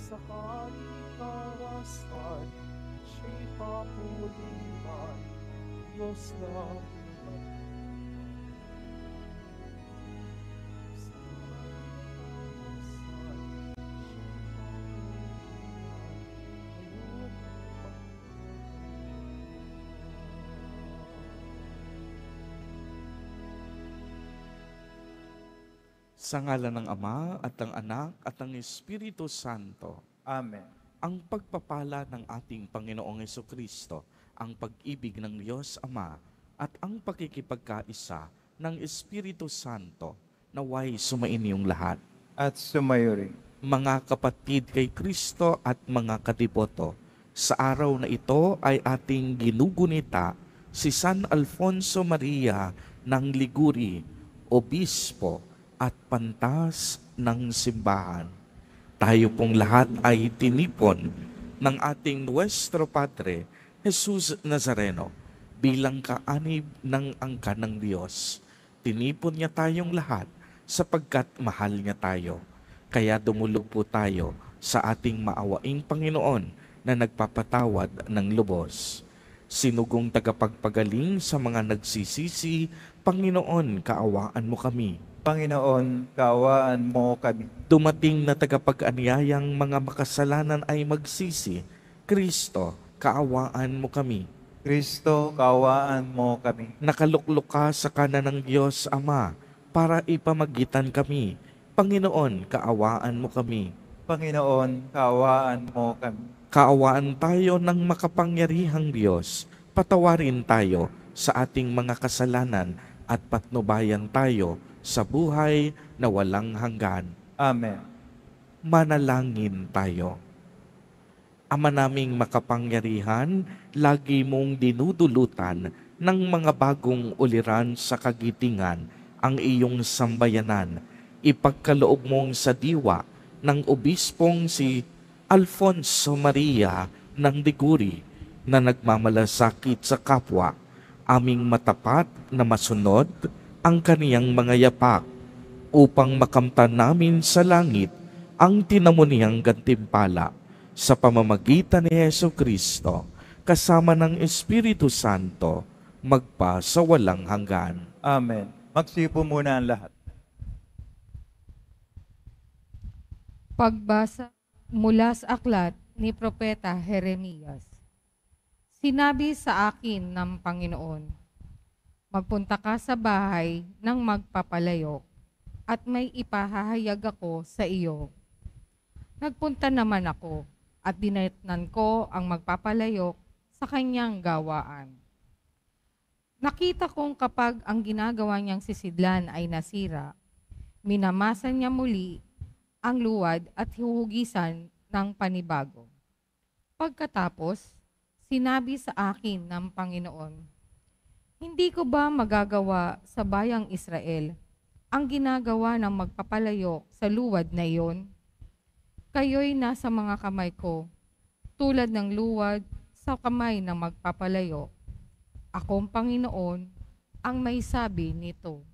sa kalikawasan, siya'y kapulihan, Diyos ng Sa ngalan ng Ama at ng Anak at ng Espiritu Santo, Amen. ang pagpapala ng ating Panginoong Jesucristo, ang pag-ibig ng Diyos Ama at ang pakikipagkaisa ng Espiritu Santo naway sumainyong lahat. At sumayo rin. Mga kapatid kay Kristo at mga katiboto, sa araw na ito ay ating ginugunita si San Alfonso Maria ng Liguri, Obispo at Pantas ng Simbahan. Tayo pong lahat ay tinipon ng ating Nuestro Padre, Jesus Nazareno, bilang kaanib ng angka ng Diyos. Tinipon niya tayong lahat sapagkat mahal niya tayo. Kaya dumulog po tayo sa ating maawaing Panginoon na nagpapatawad ng lubos. Sinugong tagapagpagaling sa mga nagsisisi, Panginoon, kaawaan mo kami. Panginoon, kaawaan mo kami. Dumating na tagapag-anyayang mga makasalanan ay magsisi, Kristo, kaawaan mo kami. Kristo, kaawaan mo kami. Nakaluklok ka sa kanan ng Diyos Ama para ipamagitan kami. Panginoon, kaawaan mo kami. Panginoon, kaawaan mo kami. Kaawaan tayo ng makapangyarihang Diyos. Patawarin tayo sa ating mga kasalanan at patnubayan tayo sa buhay na walang hanggan. Amen. Manalangin tayo. Ama naming makapangyarihan, lagi mong dinudulutan ng mga bagong uliran sa kagitingan ang iyong sambayanan. Ipagkaloob mong sa diwa ng obispong si Alfonso Maria ng Liguri na nagmamalasakit sa kapwa, aming matapat na masunod ang kaniyang mga yapak upang makamtan namin sa langit ang tinamunihang gantimpala sa pamamagitan ni Jesucristo kasama ng Espiritu Santo magpa sa walang hanggan. Amen. Magsipo muna ang lahat. Pagbasa mula sa aklat ni Propeta Jeremias. Sinabi sa akin ng Panginoon, magpunta ka sa bahay ng magpapalayok at may ipahahayag ako sa iyo. Nagpunta naman ako at dinatnan ko ang magpapalayok sa kanyang gawaan. Nakita kong kapag ang ginagawa niyang sisidlan ay nasira, minamasan niya muli ang luwad at hihugisan ng panibago. Pagkatapos, sinabi sa akin ng Panginoon, hindi ko ba magagawa sa bayang Israel ang ginagawa ng magpapalayok sa luwad na iyon? Kayo'y nasa mga kamay ko, tulad ng luwad sa kamay ng magpapalayok. Akong Panginoon ang may sabi nito.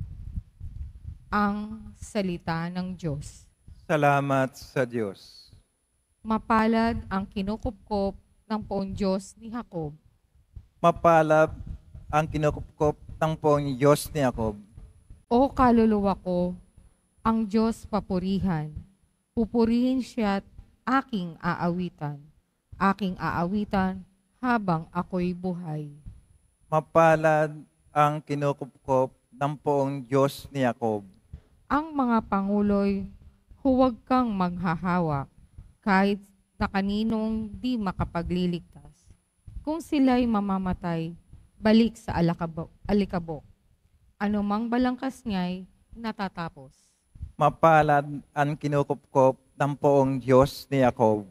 Ang salita ng Diyos. Salamat sa Diyos. Mapalad ang kinukupkop ng poong Diyos ni Jacob. Mapalad ang kinukupkop ng poong Diyos ni Jacob. O kaluluwa ko, ang Diyos papurihan. Pupurihin siya't aking aawitan. Aking aawitan habang ako'y buhay. Mapalad ang kinukupkop ng poong Diyos ni Jacob. Ang mga panguloy, huwag kang maghahawak kahit na kaninong di makapagliligtas. Kung sila'y mamamatay, balik sa alikabok. Anumang balangkas niya'y natatapos. Mapalad ang kinukupkop ng poong Diyos ni Jacob.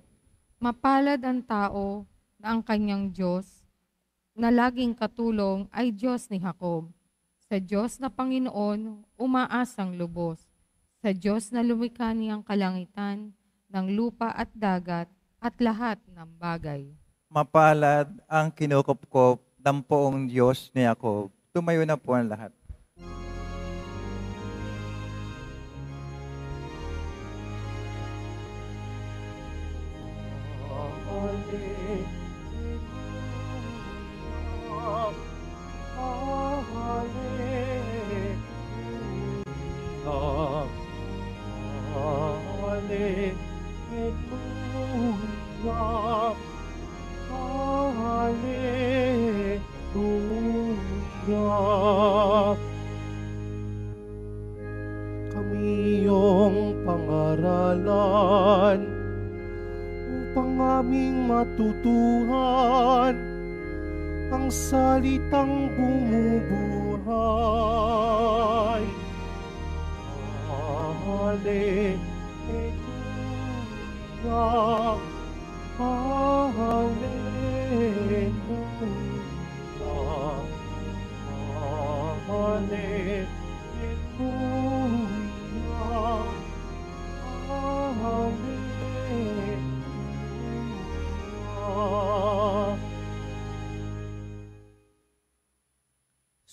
Mapalad ang tao na ang kanyang Diyos na laging katulong ay Diyos ni Jacob. Sa Diyos na Panginoon, umaasang lubos. Sa Diyos na lumikha niyang kalangitan, ng lupa at dagat, at lahat ng bagay. Mapalad ang kinukupkop ng poong Diyos ni Jacob. Tumayo na po ang lahat. Hallelujah. Kami iyong pangaralan upang aming matutuhan ang salitang bumubuhay. Hallelujah. Hallelujah. Hallelujah. Hallelujah.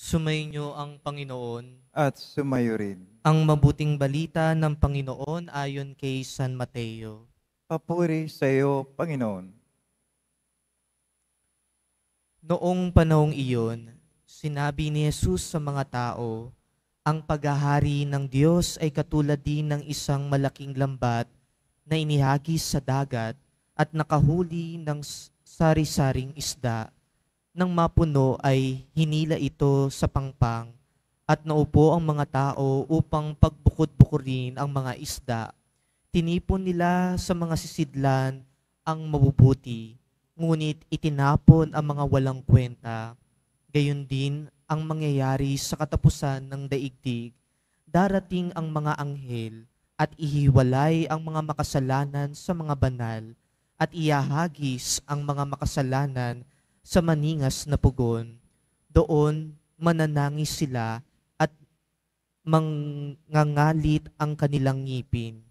Sumainyo ang Panginoon. At sumayo rin. Ang mabuting balita ng Panginoon ayon kay San Mateo. Papuri sa iyo, Panginoon. Noong panahong iyon, sinabi ni Jesus sa mga tao, ang paghahari ng Diyos ay katulad din ng isang malaking lambat na inihagis sa dagat at nakahuli ng sari-saring isda. Nang mapuno ay hinila ito sa pangpang at naupo ang mga tao upang pagbukod-bukurin ang mga isda. Tinipon nila sa mga sisidlan ang mabubuti, ngunit itinapon ang mga walang kwenta. Gayon din ang mangyayari sa katapusan ng daigdig. Darating ang mga anghel at ihiwalay ang mga makasalanan sa mga banal at iahagis ang mga makasalanan sa maningas na pugon. Doon mananangis sila at mangangalit ang kanilang ngipin.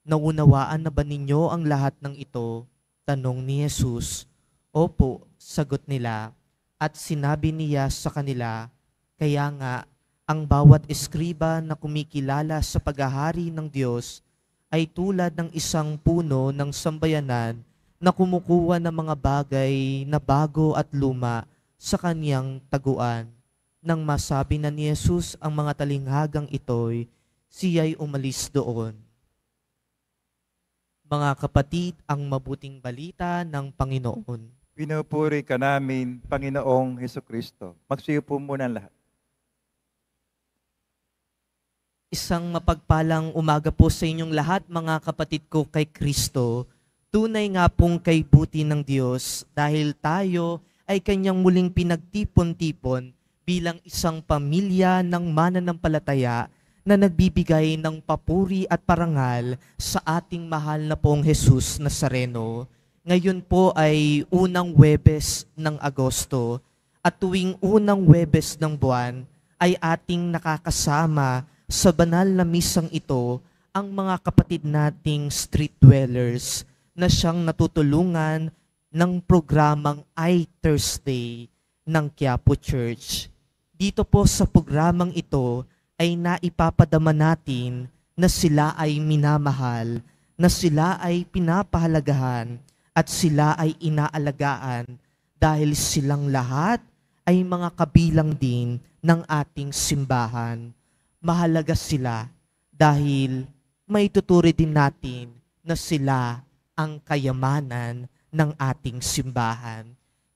Naunawaan na ba ninyo ang lahat ng ito? Tanong ni Jesus. Opo, sagot nila. At sinabi niya sa kanila, kaya nga, ang bawat eskriba na kumikilala sa paghahari ng Diyos ay tulad ng isang puno ng sambayanan na kumukuha ng mga bagay na bago at luma sa kanyang taguan. Nang masabi na ni Jesus ang mga talinghagang ito'y, siya'y umalis doon. Mga kapatid, ang mabuting balita ng Panginoon. Pinupuri ka namin, Panginoong Hesukristo. Magsiyo po muna ang lahat. Isang mapagpalang umaga po sa inyong lahat, mga kapatid ko kay Kristo. Tunay nga pong kay buti ng Diyos dahil tayo ay kanyang muling pinagtipon-tipon bilang isang pamilya ng mananampalataya na nagbibigay ng papuri at parangal sa ating mahal na pong Jesus Nazareno. Ngayon po ay unang Huwebes ng Agosto at tuwing unang Huwebes ng buwan ay ating nakakasama sa banal na misang ito ang mga kapatid nating street dwellers na siyang natutulungan ng programang I-Thursday ng Quiapo Church. Dito po sa programang ito ay naipapadama natin na sila ay minamahal, na sila ay pinapahalagahan at sila ay inaalagaan dahil silang lahat ay mga kabilang din ng ating simbahan. Mahalaga sila dahil may tuturi din natin na sila ang kayamanan ng ating simbahan.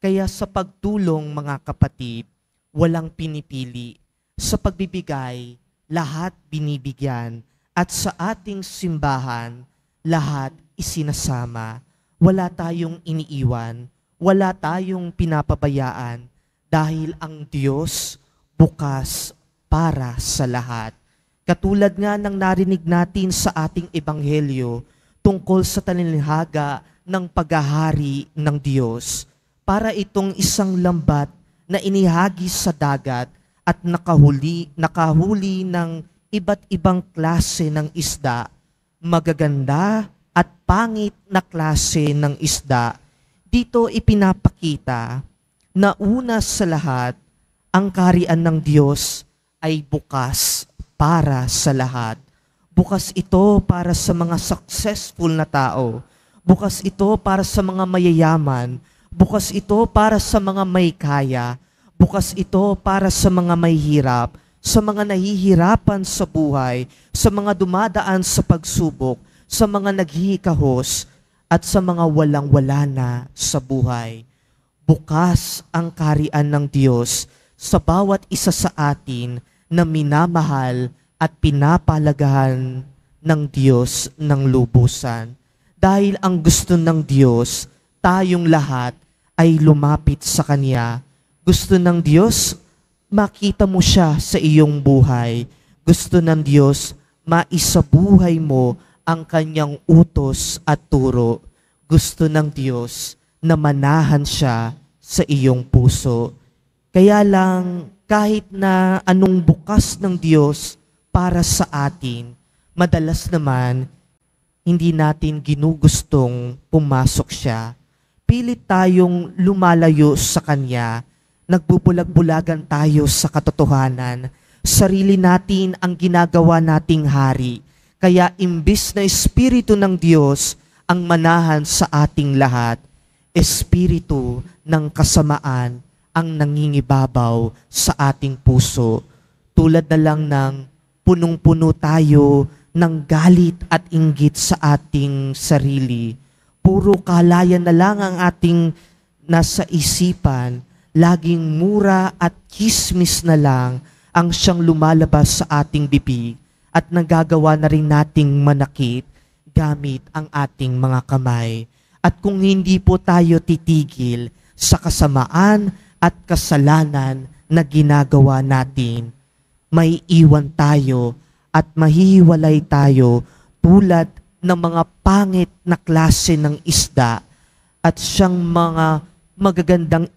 Kaya sa pagtulong, mga kapatid, walang pinipili. Sa pagbibigay, lahat binibigyan. At sa ating simbahan, lahat isinasama. Wala tayong iniiwan, wala tayong pinapabayaan dahil ang Diyos bukas para sa lahat. Katulad nga ng narinig natin sa ating ebanghelyo, tungkol sa talinghaga ng paghahari ng Diyos. Para itong isang lambat na inihagis sa dagat at nakahuli ng iba't ibang klase ng isda, magaganda at pangit na klase ng isda. Dito ipinapakita na una sa lahat, ang kaharian ng Diyos ay bukas para sa lahat. Bukas ito para sa mga successful na tao. bukas ito para sa mga mayayaman, bukas ito para sa mga may kaya, bukas ito para sa mga may hirap, sa mga nahihirapan sa buhay, sa mga dumadaan sa pagsubok, sa mga naghihikahos, at sa mga walang-wala na sa buhay. Bukas ang kaharian ng Diyos sa bawat isa sa atin na minamahal at pinapalagahan ng Diyos ng lubusan. Dahil ang gusto ng Diyos, tayong lahat ay lumapit sa Kanya. Gusto ng Diyos, makita mo siya sa iyong buhay. Gusto ng Diyos, maisabuhay mo ang Kanyang utos at turo. Gusto ng Diyos na manahan siya sa iyong puso. Kaya lang, kahit na anong bukas ng Diyos para sa atin, madalas naman, hindi natin ginugustong pumasok siya. Pilit tayong lumalayo sa Kanya, nagbubulag-bulagan tayo sa katotohanan. Sarili natin ang ginagawa nating hari. Kaya imbis na Espiritu ng Diyos ang manahan sa ating lahat, Espiritu ng kasamaan ang nangingibabaw sa ating puso. Tulad na lang ng punong-puno tayo ng galit at inggit sa ating sarili. Puro kalayan na lang ang ating nasa isipan. Laging mura at kismis na lang ang siyang lumalabas sa ating bibig at nagagawa na rin nating manakit gamit ang ating mga kamay. At kung hindi po tayo titigil sa kasamaan at kasalanan na ginagawa natin, may iwan tayo at mahihiwalay tayo tulad ng mga pangit na klase ng isda at siyang mga magagandang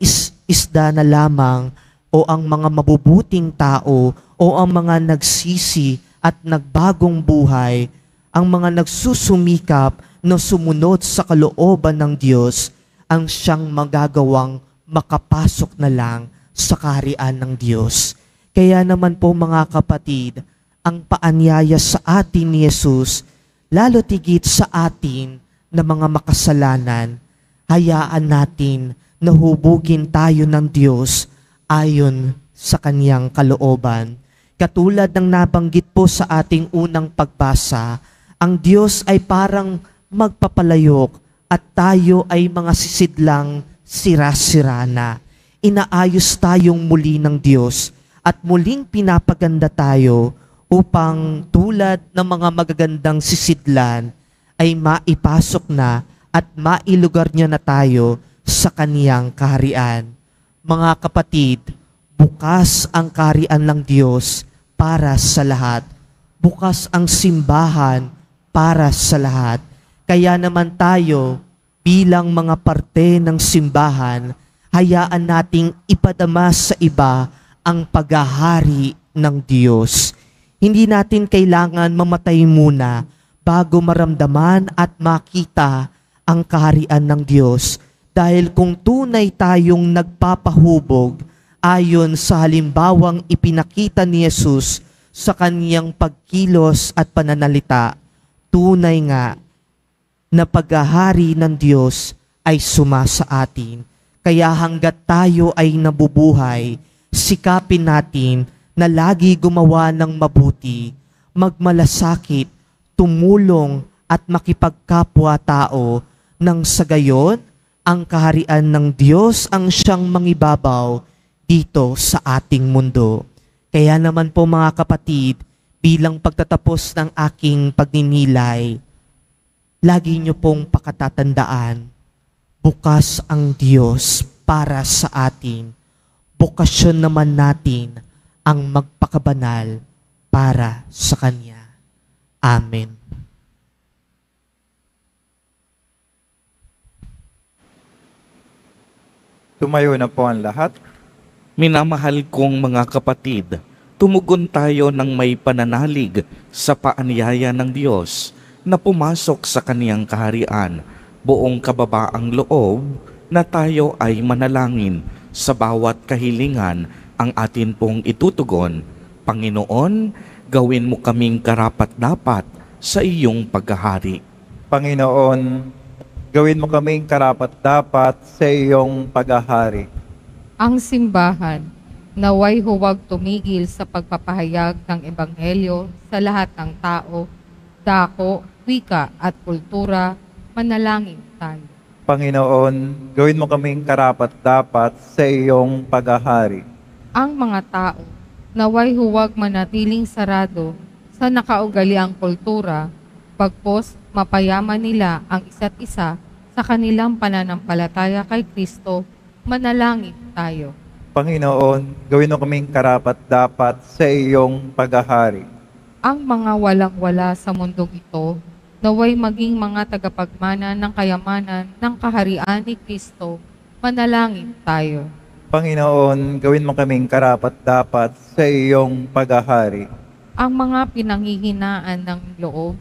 isda na lamang o ang mga mabubuting tao o ang mga nagsisi at nagbagong buhay, ang mga nagsusumikap na sumunod sa kalooban ng Diyos, ang siyang magagawang makapasok na lang sa kaharian ng Diyos. Kaya naman po mga kapatid, ang paanyaya sa atin ni Jesus, lalo tigit sa atin na mga makasalanan, hayaan natin na hubugin tayo ng Diyos ayon sa Kanyang kalooban. Katulad ng nabanggit po sa ating unang pagbasa, ang Diyos ay parang magpapalayok at tayo ay mga sisidlang sira-sira na. Inaayos tayong muli ng Diyos at muling pinapaganda tayo upang tulad ng mga magagandang sisidlan ay maipasok na at mailugar niya na tayo sa Kaniyang kaharian. Mga kapatid, bukas ang kaharian ng Diyos para sa lahat. Bukas ang simbahan para sa lahat. Kaya naman tayo, bilang mga parte ng simbahan, hayaan nating ipadama sa iba ang paghahari ng Diyos. Hindi natin kailangan mamatay muna bago maramdaman at makita ang kaharian ng Diyos. Dahil kung tunay tayong nagpapahubog ayon sa halimbawang ipinakita ni Jesus sa Kaniyang pagkilos at pananalita, tunay nga na paghahari ng Diyos ay sumasa atin. Kaya hanggat tayo ay nabubuhay, sikapin natin na lagi gumawa ng mabuti, magmalasakit, tumulong at makipagkapwa-tao nang sa gayon, ang kaharian ng Diyos ang siyang mangibabaw dito sa ating mundo. Kaya naman po mga kapatid, bilang pagtatapos ng aking pagninilay, lagi niyo pong pakatatandaan, bukas ang Diyos para sa atin. Bukasyon naman natin ang magpakabanal para sa Kanya. Amen. Tumayo na po ang lahat. Minamahal kong mga kapatid, tumugon tayo ng may pananalig sa paanyaya ng Diyos na pumasok sa Kaniyang kaharian, buong kababaang loob na tayo ay manalangin sa bawat kahilingan ang atin pong itutugon. Panginoon, gawin mo kaming karapat-dapat sa iyong paghahari. Panginoon, gawin mo kaming karapat-dapat sa iyong paghahari. Ang simbahan, naway huwag tumigil sa pagpapahayag ng Ebanghelyo sa lahat ng tao, dako, wika at kultura, manalangin tayo. Panginoon, gawin mo kaming karapat-dapat sa iyong paghahari. Ang mga tao, naway huwag manatiling sarado sa nakaugaliang kultura, bagpos mapayaman nila ang isa't isa sa kanilang pananampalataya kay Kristo, manalangin tayo. Panginoon, gawin mo kaming karapat-dapat sa iyong paghahari. Ang mga walang-wala sa mundong ito, naway maging mga tagapagmana ng kayamanan ng kaharian ni Kristo, manalangin tayo. Panginoon, gawin mo kaming karapat-dapat sa iyong paghahari. Ang mga pinanghihinaan ng loob,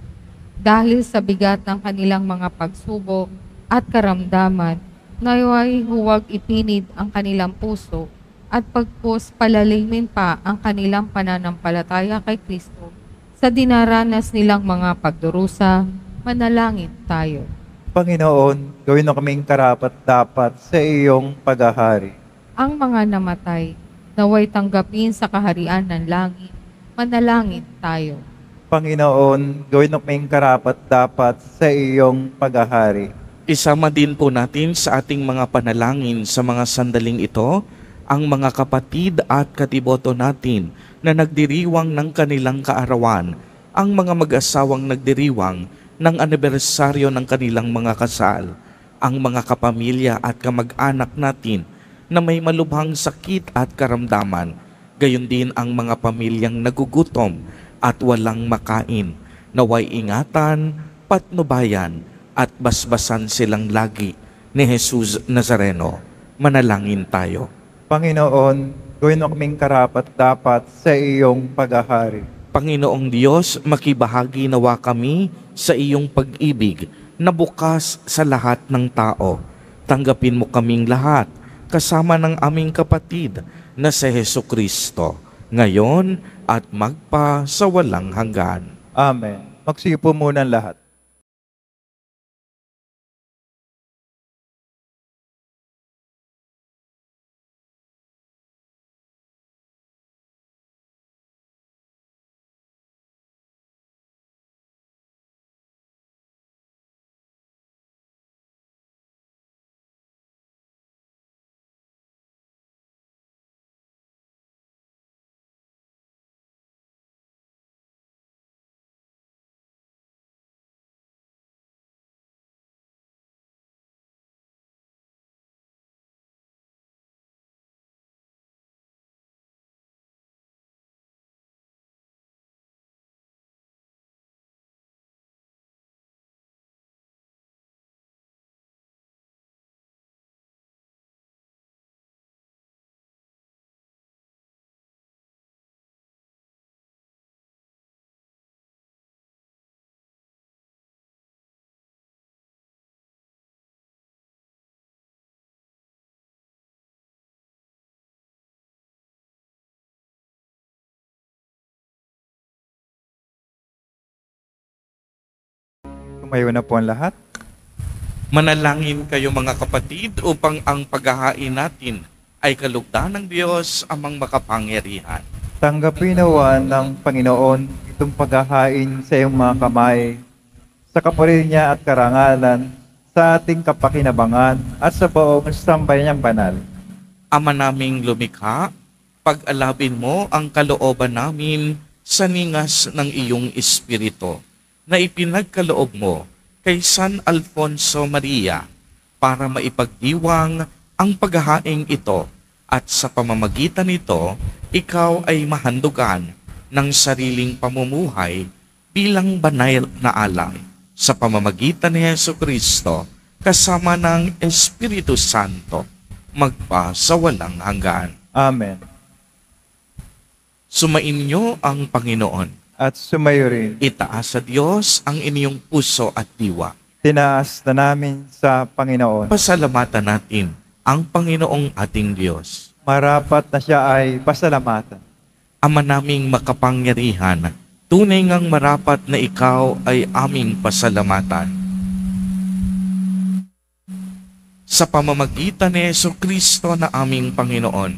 dahil sa bigat ng kanilang mga pagsubok at karamdaman, naway huwag ipinid ang kanilang puso at pagpos palalimin pa ang kanilang pananampalataya kay Kristo. Sa dinaranas nilang mga pagdurusa, manalangin tayo. Panginoon, gawin mo kaming karapat-dapat sa iyong paghahari. Ang mga namatay, naway tanggapin sa kaharian ng langit, manalangin tayo. Panginoon, gawin mo kaming karapat-dapat sa iyong paghahari. Isama din po natin sa ating mga panalangin sa mga sandaling ito ang mga kapatid at katiboto natin na nagdiriwang ng kanilang kaarawan, ang mga mag-asawang nagdiriwang ng anibersaryo ng kanilang mga kasal, ang mga kapamilya at kamag-anak natin na may malubhang sakit at karamdaman, gayon din ang mga pamilyang nagugutom at walang makain, naway ingatan, patnubayan, at basbasan silang lagi ni Jesus Nazareno. Manalangin tayo. Panginoon, gawin mo kaming karapat-dapat sa iyong paghahari. Panginoong Diyos, makibahagi nawa kami sa iyong pag-ibig na bukas sa lahat ng tao. Tanggapin mo kaming lahat, kasama ng aming kapatid na si Jesucristo, ngayon at magpa sa walang hanggan. Amen. Magsipo muna ang lahat. Tumayo na po ang lahat. Manalangin kayo mga kapatid upang ang paghahain natin ay kalugdan ng Diyos amang makapangyarihan. Tanggapin nawa ng Panginoon itong paghahain sa iyong mga kamay, sa kapurihan niya at karangalan, sa ating kapakinabangan at sa buong sambayan niyang banal. Ama naming lumikha, pag-alabin mo ang kalooban namin sa ningas ng iyong Espiritu na ipinagkaloob mo kay San Alfonso Maria para maipagdiwang ang paghahaing ito at sa pamamagitan nito, ikaw ay mahandugan ng sariling pamumuhay bilang banal na alay sa pamamagitan ni Jesucristo kasama ng Espiritu Santo magpa sa walang hanggan. Amen. Sumainyo ang Panginoon. At sumayo rin. Itaas sa Diyos ang inyong puso at diwa. Tinaas na namin sa Panginoon. Pasalamatan natin ang Panginoong ating Diyos. Marapat na siya ay pasalamatan. Ama naming makapangyarihan, tunay ngang marapat na ikaw ay aming pasalamatan. sa pamamagitan ni Jesucristo na aming Panginoon.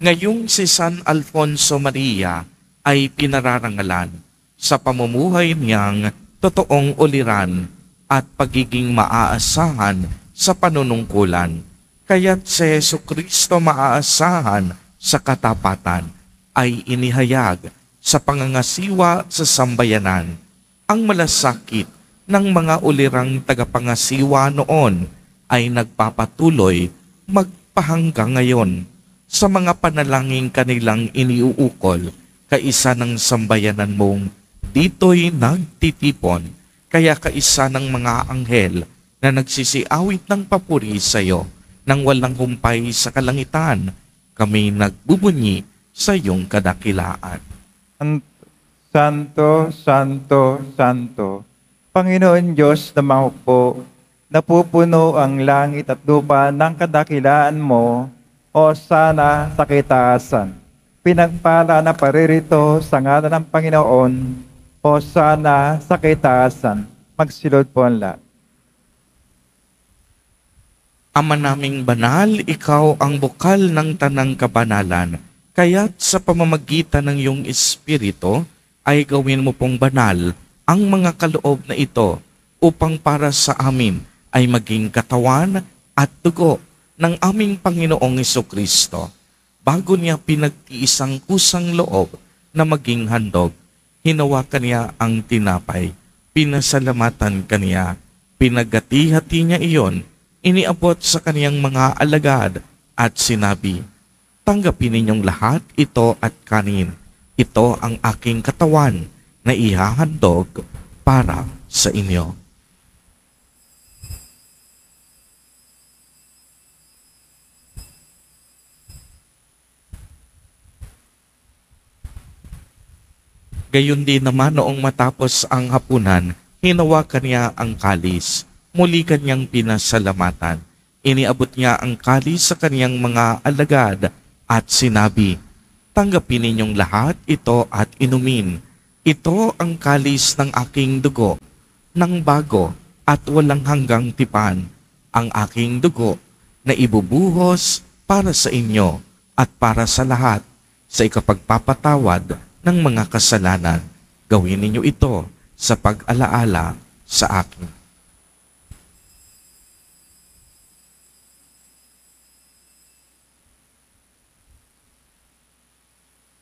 Ngayong si San Alfonso Maria ay pinararangalan sa pamumuhay niyang totoong uliran at pagiging maaasahan sa panunungkulan. Kaya't si Jesucristo maaasahan sa katapatan ay inihayag sa pangangasiwa sa sambayanan. Ang malasakit ng mga ulirang tagapangasiwa noon ay nagpapatuloy magpahanggang ngayon sa mga panalangin kanilang iniuukol kaisa ng sambayanan mong dito'y nagtitipon, kaya kaisa ng mga anghel na nagsisiawit ng papuri sa iyo nang walang humpay sa kalangitan, kami nagbubunyi sa iyong kadakilaan. Santo, Santo, Santo, Panginoon Diyos na mahukbo, napupuno ang langit at lupa ng kadakilaan mo, o sana sa kitaasan. Pinagpala na paririto sa ngalan ng Panginoon, o sana sa kitaasan. Magsilod po ang lahat. Ama naming banal, ikaw ang bukal ng tanang kabanalan, kaya't sa pamamagitan ng iyong Espiritu ay gawin mo pong banal ang mga kaloob na ito upang para sa amin ay maging katawan at dugo ng aming Panginoong Jesucristo. Bago niya pinagtiisang kusang loob na maging handog, hinawakan niya ang tinapay, pinasalamatan kaniya, pinagati-hati niya iyon, iniabot sa kaniyang mga alagad at sinabi, tanggapin ninyong lahat ito at kanin. Ito ang aking katawan na ihahandog para sa inyo. Gayon din naman noong matapos ang hapunan, hinawakan niya ang kalis. Muli kanyang pinasalamatan. Iniabot niya ang kalis sa kaniyang mga alagad at sinabi, tanggapin ninyong lahat ito at inumin. Ito ang kalis ng aking dugo, ng bago at walang hanggang tipan, ang aking dugo na ibubuhos para sa inyo at para sa lahat sa ikapagpapatawad ng mga kasalanan. Gawin ninyo ito sa pag-alaala sa akin.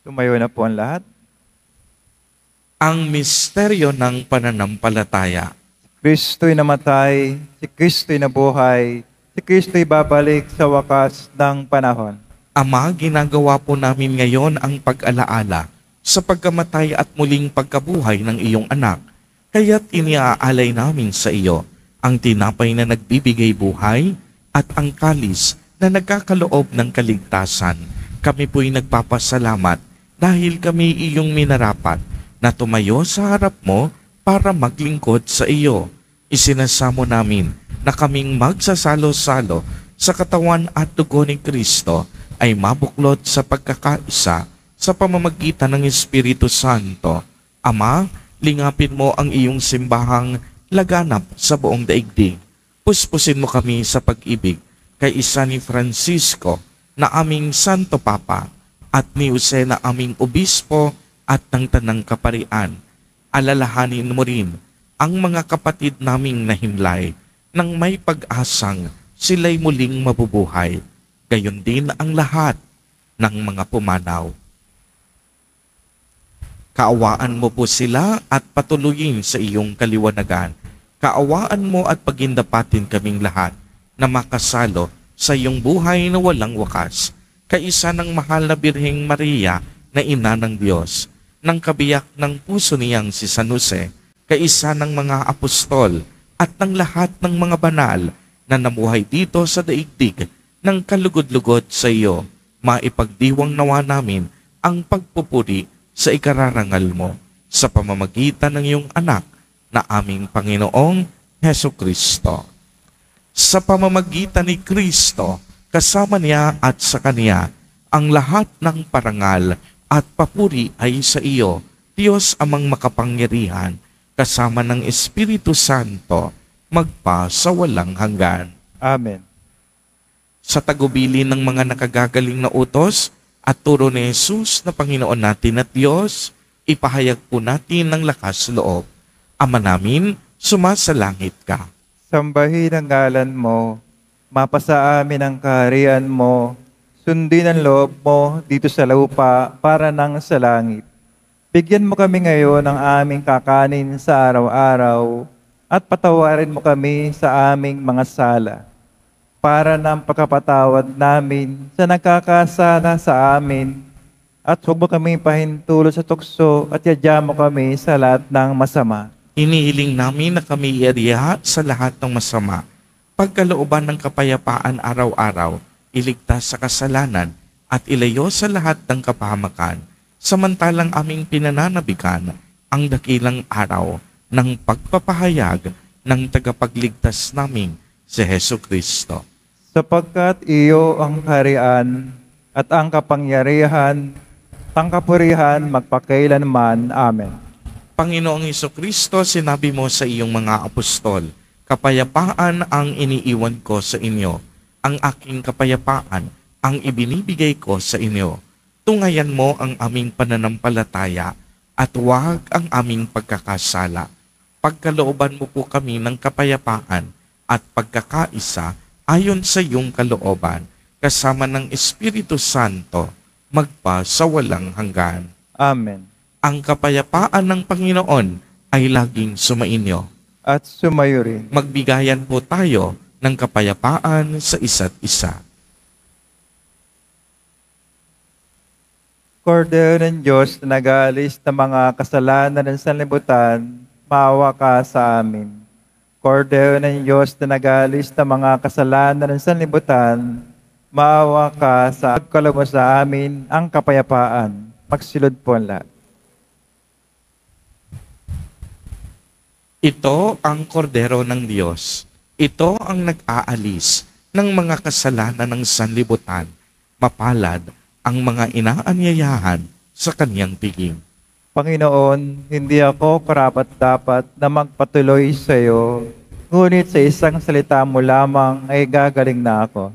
Tumayo na po ang lahat. Ang misteryo ng pananampalataya. Kristo'y namatay, si Kristo'y nabuhay, si Kristo'y babalik sa wakas ng panahon. Ama, ginagawa po namin ngayon ang pag-alaala sa pagkamatay at muling pagkabuhay ng iyong anak. Kaya't iniaalay namin sa iyo ang tinapay na nagbibigay buhay at ang kalis na nagkakaloob ng kaligtasan. Kami po'y nagpapasalamat dahil kami iyong minarapat na tumayo sa harap mo para maglingkod sa iyo. Isinasamo namin na kaming magsasalo-salo sa katawan at dugo ni Kristo ay mabuklod sa pagkakaisa sa pamamagitan ng Espiritu Santo. Ama, lingapin mo ang iyong simbahang laganap sa buong daigdig. Puspusin mo kami sa pag-ibig kay isa ni Francisco na aming Santo Papa at ni Jose na aming Obispo at ng Tanang Kaparian. Alalahanin mo rin ang mga kapatid naming nahimlay nang may pag-asang sila'y muling mabubuhay. Gayon din ang lahat ng mga pumanaw. Kaawaan mo po sila at patuloyin sa iyong kaliwanagan. Kaawaan mo at pagindapatin kaming lahat na makasalo sa iyong buhay na walang wakas. Kaisa ng mahal na Birheng Maria na ina ng Diyos, ng kabiyak ng puso niyang si San Jose, kaisa ng mga apostol at ng lahat ng mga banal na namuhay dito sa daigdig ng kalugod-lugod sa iyo, maipagdiwang nawa namin ang pagpupuri sa ikararangal mo sa pamamagitan ng iyong anak na aming Panginoong Hesukristo. Sa pamamagitan ni Kristo, kasama niya at sa Kanya, ang lahat ng parangal at papuri ay sa iyo, Diyos amang makapangyarihan, kasama ng Espiritu Santo, magpa sa walang hanggan. Amen. Sa tagubilin ng mga nakagagaling na utos at turo ni Jesus na Panginoon natin at Diyos, ipahayag po natin ng lakas loob. Ama namin, sumasalangit ka. Sambahin ang ngalan mo, mapasa amin ang kaharian mo, sundin ang loob mo dito sa lupa para nang sa langit. Bigyan mo kami ngayon ng aming kakanin sa araw-araw at patawarin mo kami sa aming mga sala para ng pagkapatawad namin sa nagkakasala sa amin at huwag mo kami pahintulot sa tukso at yadya mo kami sa lahat ng masama. Inihiling namin na kami iariya sa lahat ng masama. Pagkalooban ng kapayapaan araw-araw, iligtas sa kasalanan at ilayo sa lahat ng kapahamakan. Samantalang aming pinananabikan ang dakilang araw ng pagpapahayag ng tagapagligtas namin si Hesu Kristo. Sapagkat iyo ang kaharian at ang kapangyarihan, ang kapurihan magpakailanman. Amen. Panginoong Hesukristo, sinabi mo sa iyong mga apostol, kapayapaan ang iniiwan ko sa inyo. Ang aking kapayapaan ang ibinibigay ko sa inyo. Tungayan mo ang aming pananampalataya at huwag ang aming pagkakasala. Pagkalooban mo po kami ng kapayapaan at pagkakaisa ayon sa iyong kalooban, kasama ng Espiritu Santo, magpa sa walang hanggan. Amen. Ang kapayapaan ng Panginoon ay laging sumainyo. At sumayo rin. Magbigayan po tayo ng kapayapaan sa isa't isa. Kordero ng Diyos na nag-aalis ng mga kasalanan ng sanlibutan, maawa ka sa amin. Kordero ng Diyos na nag-aalis ng mga kasalanan ng sanlibutan, maawa ka sa pagkaloob mo sa amin ang kapayapaan. Magsilod po ang lahat. Ito ang kordero ng Diyos. Ito ang nag-aalis ng mga kasalanan ng sanlibutan. Mapalad ang mga inaanyayahan sa kanyang piging. Panginoon, hindi ako karapat-dapat na magpatuloy sa iyo, ngunit sa isang salita mo lamang ay gagaling na ako.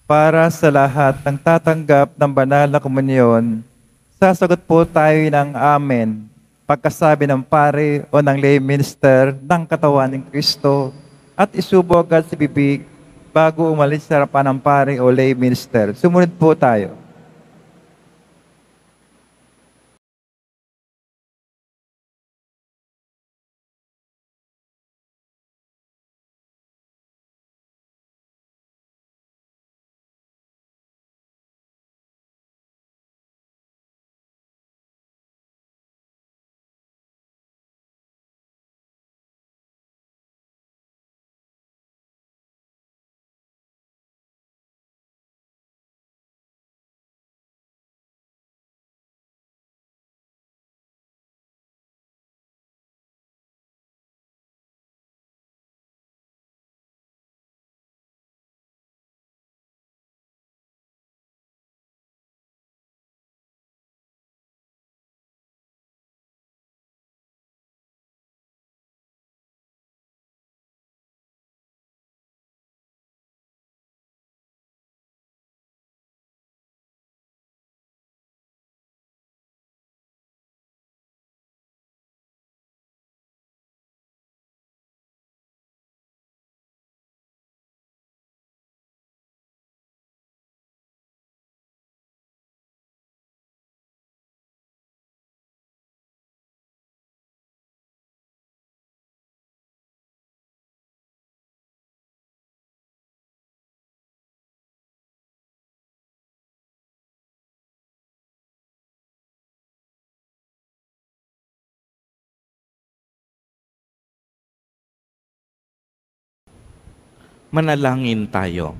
Para sa lahat ng tatanggap ng banal na komunyon, sasagot po tayo ng Amen pagkasabi ng pare o ng lay minister ng katawan ng Kristo at isubo agad sa bibig bago umalis sa harapan ng pare o lay minister. Sumunod po tayo. Manalangin tayo.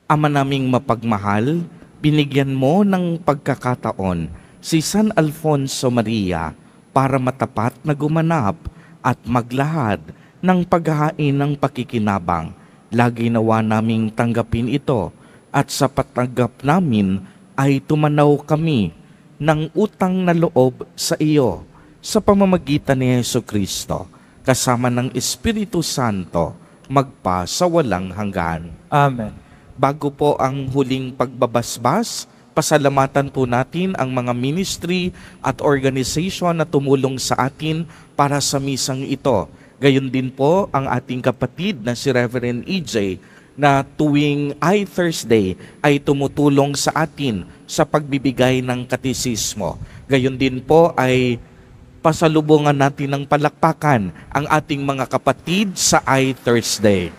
Ama naming mapagmahal, binigyan mo ng pagkakataon si San Alfonso Maria para matapat na gumanap at maglahad ng paghahain ng pakikinabang. Lagi nawa naming tanggapin ito at sa patanggap namin ay tumanaw kami ng utang na loob sa iyo sa pamamagitan ni Jesucristo, kasama ng Espiritu Santo, magpa sa walang hanggan. Amen. Bago po ang huling pagbabasbas, pasalamatan po natin ang mga ministry at organization na tumulong sa atin para sa misang ito. Gayon din po ang ating kapatid na si Reverend EJ na tuwing Thursday ay tumutulong sa atin sa pagbibigay ng katisismo. Gayon din po ay pasalubungan natin ng palakpakan ang ating mga kapatid sa Thursday.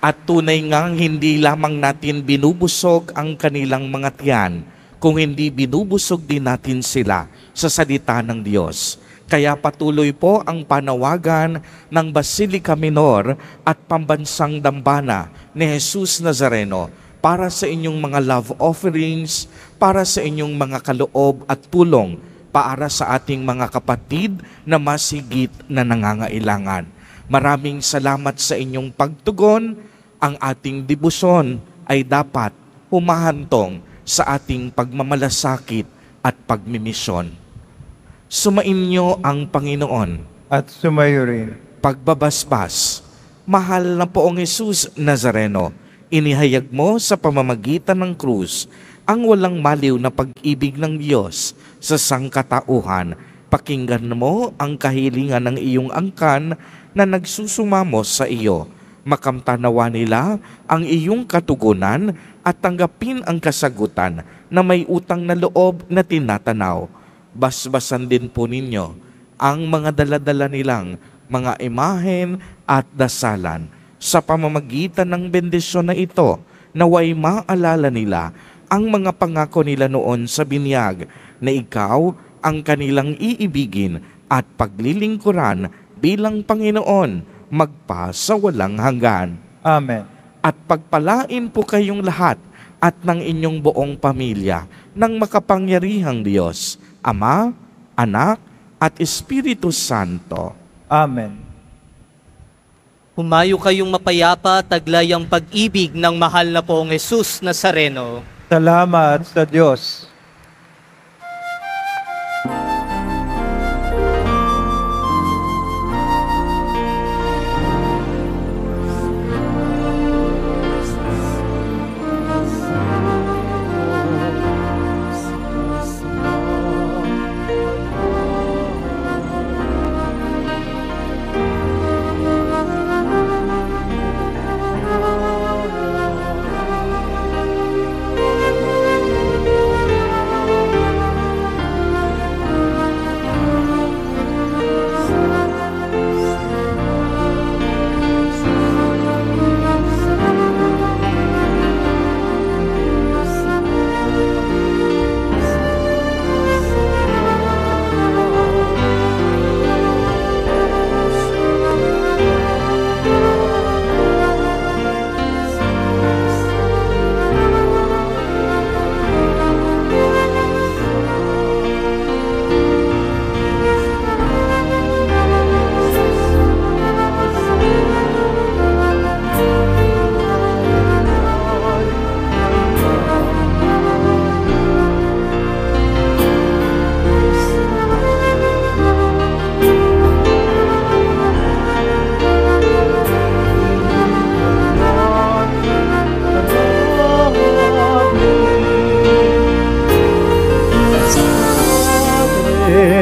At tunay ngang hindi lamang natin binubusog ang kanilang mga tiyan, kung hindi binubusog din natin sila sa salita ng Diyos. Kaya patuloy po ang panawagan ng Basilica Minor at Pambansang Dambana ni Jesus Nazareno para sa inyong mga love offerings, para sa inyong mga kaloob at tulong, para sa ating mga kapatid na mas higit na nangangailangan. Maraming salamat sa inyong pagtugon. Ang ating debosyon ay dapat humahantong sa ating pagmamalasakit at pagmimisyon. Sumainyo ang Panginoon. At sumayo rin. Pagbabasbas, mahal na Poong Jesus Nazareno, inihayag mo sa pamamagitan ng krus ang walang maliw na pag-ibig ng Diyos sa sangkatauhan. Pakinggan mo ang kahilingan ng iyong angkan na nagsusumamo sa iyo. Makamtanawa nila ang iyong katugunan at tanggapin ang kasagutan na may utang na loob na tinatanaw. Basbasan din po ninyo ang mga daladala nilang mga imahen at dasalan. Sa pamamagitan ng bendisyon na ito, naway maalala nila ang mga pangako nila noon sa binyag na ikaw ang kanilang iibigin at paglilingkuran bilang Panginoon magpa sa walang hanggan. Amen. At pagpalain po kayong lahat at ng inyong buong pamilya ng makapangyarihang Diyos, Ama, Anak, at Espiritu Santo. Amen. Humayo kayong mapayapa, taglay ang pag-ibig ng mahal na Poong Jesus Nazareno. Salamat sa Diyos.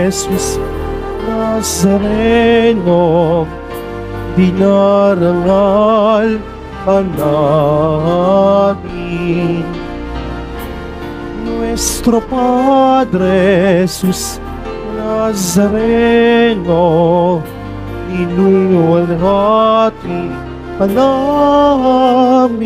Jesus Nazareno, dinarangal ka namin. Nuestro Padre Jesus Nazareno, inuwalhati ka namin.